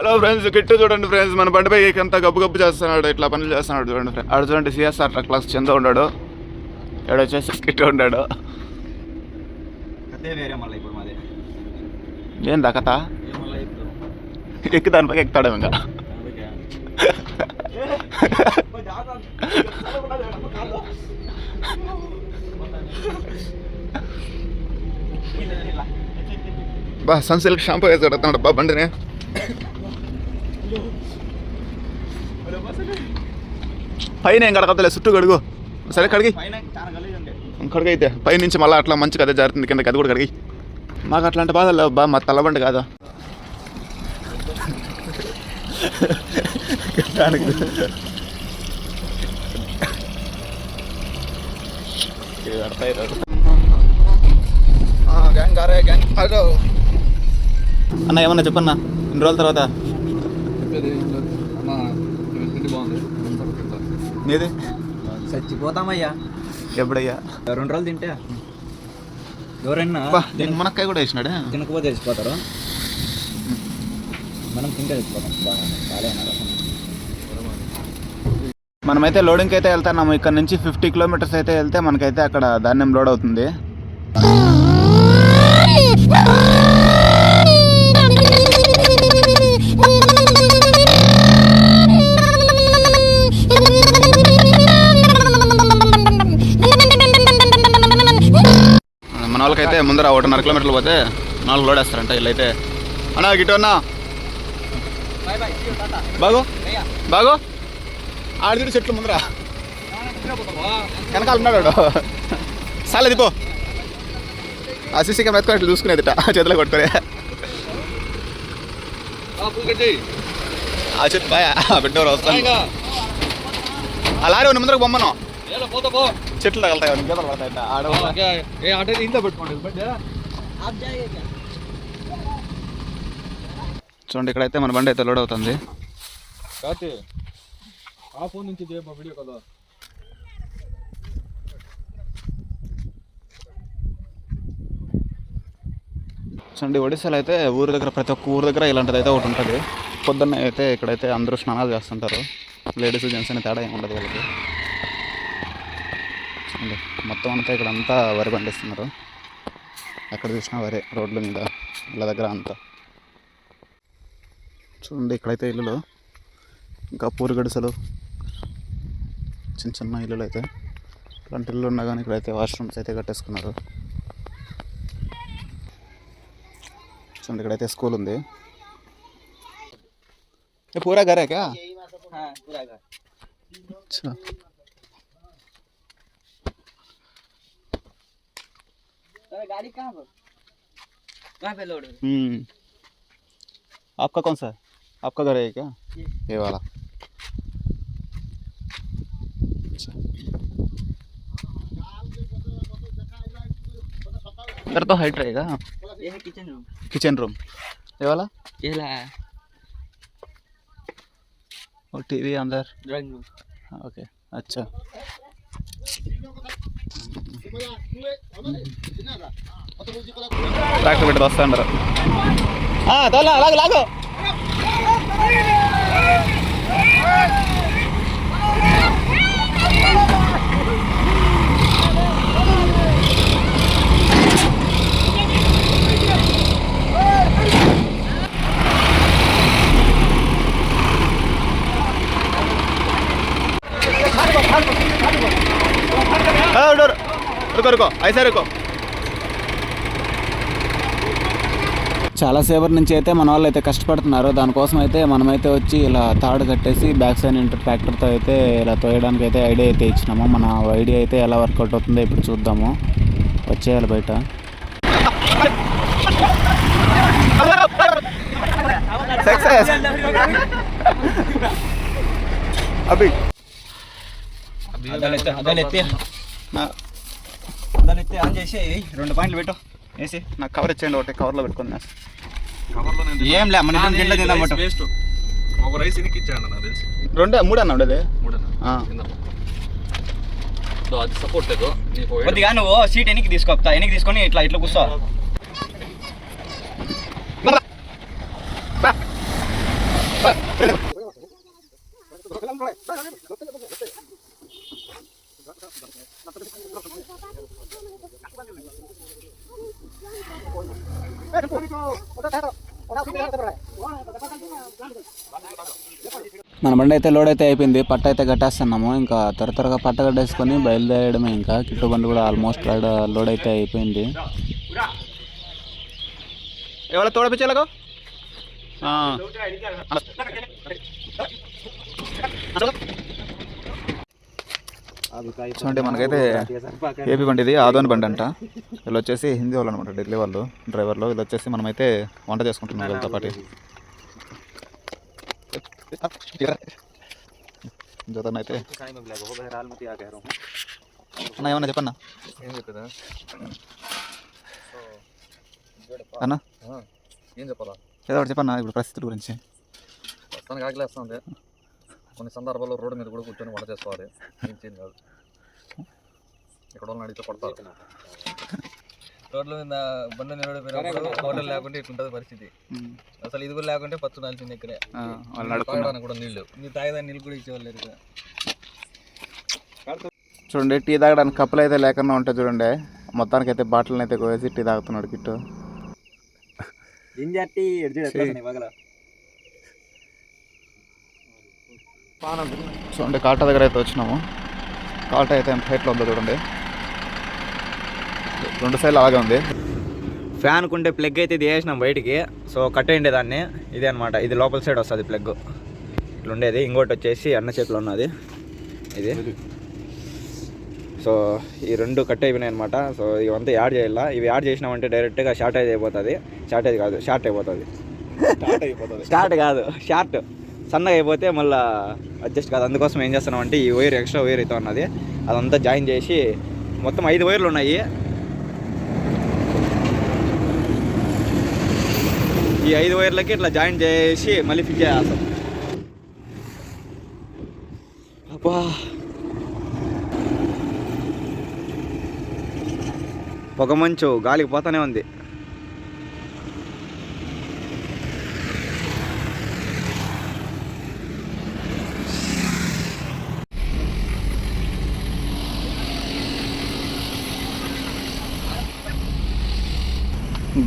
Hello friends, kit చూడండి friends, మన బండిపై అంతా గబ్బు గబ్బు చేస్తున్నాడు, ఇట్లా పనులు చేస్తున్నాడు చూడండి ఫ్రెండ్స్. ఆడు చూడండి సిఎస్ఆర్ ట్రక్ క్లాస్ చెంద ఉన్నాడు, ఏడు వచ్చేసి కిట్టు ఉన్నాడు. ఏందా కథ? ఎక్కి దానిపై ఎక్కుతాడు ఇంకా. బా సన్సిల్క్ షాంపూ వేసి కడుతున్నాడు బా బండిని. పైన ఏం కడగలే, చుట్టూ కడుగు. సరే కడిగి కడుగైతే పై నుంచి మళ్ళీ అట్లా మంచి కదే జారుతుంది కిందకి, అది కూడా కడిగి. మాకు అట్లాంటి బాధలు లేవు బా, మా తల్లబండి కాదు. అన్న ఏమన్నా చెప్పన్నా, ఇన్ని రోజుల తర్వాత. నీది చచ్చిపోతామయ్యా ఎప్పుడయ్యా? 2 రోజులు తింటే ఎవరైనా మునక్కాయ కూడా వేసినాడే, తినకపోతే చచ్చిపోతారు. మనం తింటే చచ్చిపోతాం. మనమైతే లోడింగ్కి అయితే వెళ్తున్నాము. ఇక్కడ నుంచి 50 కిలోమీటర్స్ అయితే వెళ్తే మనకైతే అక్కడ ధాన్యం లోడ్ అవుతుంది. మన వాళ్ళకైతే ముందర 1.5 కిలోమీటర్లు పోతే 4 లోడ్ వేస్తారంట వీళ్ళైతే. అన్నా గిట్టు అన్నా బాగో బాగో ఆడిది చెట్లు ముందర వెనకాల ఉన్నాడు. సాలేదు పో, ఆ సీసీ కెమెరా ఎత్తుకొని ఇట్లా చూసుకునేదిట చేతిలో కొట్టుకునే. ఆ చెట్టు బాయ్ పెట్టేవారు వస్తాను. ఆ లారీ ఉన్న ముందరకు బొమ్మను చెట్లు తగలుతాయి, గీతలు పడతాయి. చూడండి ఇక్కడైతే మన బండి అయితే లోడ్ అవుతుంది. చూడండి ఒడిశాలో అయితే ఊరి దగ్గర ప్రతి ఒక్క ఊరి దగ్గర ఇలాంటిది అయితే ఒకటి ఉంటుంది. పొద్దున్న అయితే ఇక్కడైతే అందరూ స్నానాలు చేస్తుంటారు. లేడీస్ జెంట్స్ అని తేడా ఏమి ఉండదు వాళ్ళకి. చూడండి మొత్తం అంతా ఇక్కడ అంతా వరి పండిస్తున్నారు. ఎక్కడ చూసినా వరి, రోడ్ల మీద ఇళ్ళ దగ్గర అంతా. చూడండి ఇక్కడైతే ఇల్లులు, ఇంకా పూరి గడిసెలు, చిన్న చిన్న ఇల్లులు అయితే. ఇలాంటి ఇల్లు ఉన్నా కానీ ఇక్కడైతే వాష్రూమ్స్ అయితే కట్టేసుకున్నారు. చూడండి ఇక్కడైతే స్కూల్ ఉంది. పూరా ఘరే క్యా? गाड़ी कहाँ पे लोड है? आपका कौन सा है? आपका घर है क्या? ये वाला. अच्छा इधर तो हाइट रहेगा. ये है किचन रूम. किचन रूम ये वाला? ये ला और टीवी अंदर. Drawing room. ओके अच्छा. ట్రాక్టర్ పెట్టి వస్తా అంటారు. లాగు లాగు. रुको ऐसा रुको. చాలాసేపటి నుంచి అయితే మన వాళ్ళు అయితే కష్టపడుతున్నారు. దానికోసం అయితే మనమైతే వచ్చి ఇలా తాడు కట్టేసి బ్యాక్ సైడ్ ట్రాక్టర్తో అయితే ఇలా తోయడానికి అయితే ఐడియా అయితే ఇచ్చినాము. మన ఐడియా అయితే ఎలా వర్కౌట్ అవుతుందో ఇప్పుడు చూద్దాము. వచ్చేయాలి బయట. సక్సెస్ అభి దానైతే ఆన్ చేసి 2 పాయింట్లు పెట్టు వేసి నాకు కవర్ ఇచ్చేయండి. ఒకటి కవర్లో పెట్టుకున్నా. ఏం లే మన ఇంట్లో తిందామట. ఒక రైస్ ఎనికి ఇచ్చాడు నాకు తెలిసి. 2 3 అన్న ఉండేది. 3 అది సపోర్ట్ లేదు. కొద్దిగా నువ్వు సీట్ ఎనికి తీసుకోతా, ఎనికి తీసుకొని ఇట్లా ఇట్లా కూర్చో. మన బండి అయితే లోడ్ అయితే అయిపోయింది, పట్ట అయితే కట్టేస్తున్నాము. ఇంకా త్వరగా పట్ట కట్టేసుకొని బయలుదేరడమే. ఇంకా కిట్టు బండి కూడా ఆల్మోస్ట్ లోడ్ అయితే అయిపోయింది. ఎవరో తోడపించాలగో చూడండి, మనకైతే ఏపీ బండి, ఇది ఆదోని బండి అంట. వీళ్ళు వచ్చేసి హిందీ వాళ్ళు అనమాట, ఢిల్లీ వాళ్ళు డ్రైవర్లు. వీళ్ళు వచ్చేసి మనమైతే వంట చేసుకుంటున్నాం వీళ్ళతో పాటు. జతన్ అయితే అన్న ఏమన్నా చెప్పన్నా, ఏం చెప్పేదా అన్న ఏం చెప్పాలా? ఏదో ఒకటి చెప్పన్నా ఇప్పుడు పరిస్థితుల గురించి. ప్రస్తుతానికి ఆకలేస్తుంది. కొన్ని సందర్భాల్లో రోడ్డు మీద కూడా కూర్చొని వంట చేసుకోవాలి. ఏం చేయండి కాదు, ఇక్కడ వాళ్ళని అడిగితే కొడతారు. రోడ్ల మీద బండి నిలబడిపోయినప్పుడు హోటల్ లేకుంటే ఇట్లుంటుంది పరిస్థితి. అసలు ఇది కూడా లేకుంటే పచ్చు నాల్సింది ఇక్కడే. తాగడానికి కూడా నీళ్ళు, నీ తాగేదాన్ని నీళ్ళు కూడా ఇచ్చేవాళ్ళు లేరు. చూడండి, టీ తాగడానికి కప్పులు అయితే లేకుండా ఉంటాయి. చూడండి, మొత్తానికి అయితే బాటిల్ని అయితే కోసి టీ తాగుతున్నాడు కిట్టు. చూడండి, కాటా దగ్గర అయితే వచ్చినాము. కాటా అయితే ఎంత హైట్లో ఉందో చూడండి, 2 సైడ్లు అలాగే ఉంది. ఫ్యాన్ కుంటే ప్లగ్ అయితే ఇది వేసినాం బయటికి. సో కట్టేయండి దాన్ని, ఇదే అనమాట. ఇది లోపల సైడ్ వస్తుంది ప్లగ్, ఇట్లా ఉండేది. ఇంకోటి వచ్చేసి అన్న చేతిలో ఉన్నది ఇది. సో ఈ 2 కట్ అయిపోయినాయి అనమాట. సో ఇవంతా యాడ్ చేయాలా. ఇవి యాడ్ చేసినామంటే డైరెక్ట్గా షార్టేజ్ అయిపోతుంది. షార్టేజ్ కాదు, షార్ట్ అయిపోతుంది. స్టార్ట్ కాదు, షార్ట్ సన్నగా అయిపోతే మళ్ళీ అడ్జస్ట్ కాదు. అందుకోసం ఏం చేస్తున్నామంటే ఈ వైర్, ఎక్స్ట్రా వైర్ అయితే ఉన్నది, అదంతా జాయిన్ చేసి, మొత్తం 5 వైర్లు ఉన్నాయి. ఈ 5 వైర్లకి ఇట్లా జాయిన్ చేసి మళ్ళీ ఫిట్ చేస్తాం. అబ్బా, పొగ మంచు గాలికి పోతానే ఉంది.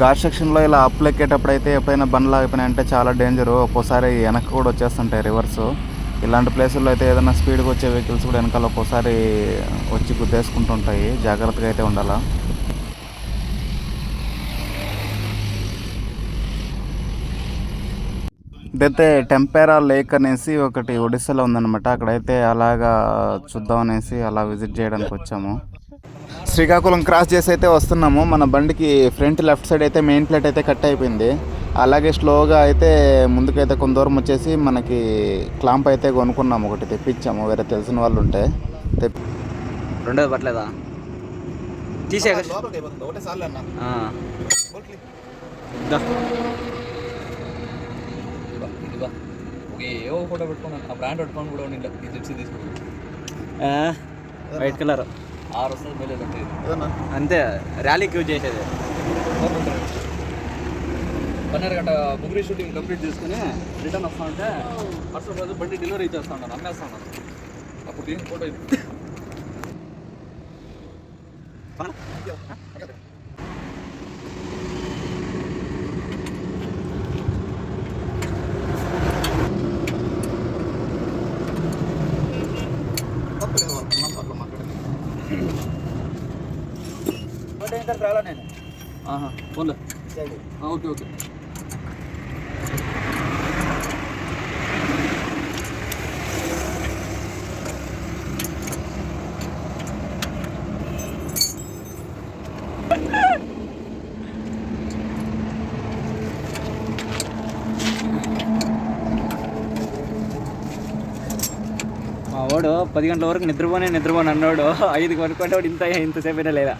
ఘాట్ సెక్షన్లో ఇలా అప్పులు ఎక్కేటప్పుడు అయితే ఎప్పుడైనా బండ్లు ఆగిపోయినాయి అంటే చాలా డేంజరు. ఒక్కోసారి వెనక్కి కూడా వచ్చేస్తుంటాయి రివర్సు. ఇలాంటి ప్లేసుల్లో అయితే ఏదైనా స్పీడ్గా వచ్చే వెహికల్స్ కూడా వెనకాల ఒక్కోసారి వచ్చి గుద్దేసుకుంటుంటాయి. జాగ్రత్తగా అయితే ఉండాలా. ఇదైతే టెంపేరా లేక్ అనేసి ఒకటి ఒడిస్సాలో ఉందన్నమాట. అక్కడైతే అలాగా చూద్దామనేసి అలా విజిట్ చేయడానికి వచ్చాము. శ్రీకాకుళం క్రాస్ చేసి అయితే వస్తున్నాము. మన బండికి ఫ్రంట్ లెఫ్ట్ సైడ్ అయితే మెయిన్ ప్లేట్ అయితే కట్ అయిపోయింది. అలాగే స్లోగా అయితే ముందుకైతే కొంత దూరం వచ్చేసి మనకి క్లాంప్ అయితే కొనుక్కున్నాము, ఒకటి తెప్పించాము. వేరే తెలిసిన వాళ్ళు ఉంటే రెండోది పట్టలేదా? తీసే ఏవో ఫోటో పెట్టుకున్నాను, ఆ బ్రాండ్ పెట్టుకొని కూడా ఉండి ఈ జెర్సీ తీసుకుని వైట్ కలర్ 6 వస్తుంది మేలే. అంతే, ర్యాలీకి యూజ్ చేసేది. 12 గంట ముగ్గురి షూటింగ్ కంప్లీట్ చేసుకుని రిటర్న్ వస్తా ఉంటే మరుసటి రోజు బండి డెలివరీ చేస్తా ఉన్నాను, అమ్మేస్తా ఉన్నాను. అప్పుడు దీని ఫోటో ఇది. రాలా నేను ఫోన్లో ఓకే ఓకే. మా వాడు 10 గంటల వరకు నిద్రపోనే అన్నాడు. 5కి అనుకుంటే వాడు ఇంతసేపు అయినా లేదా.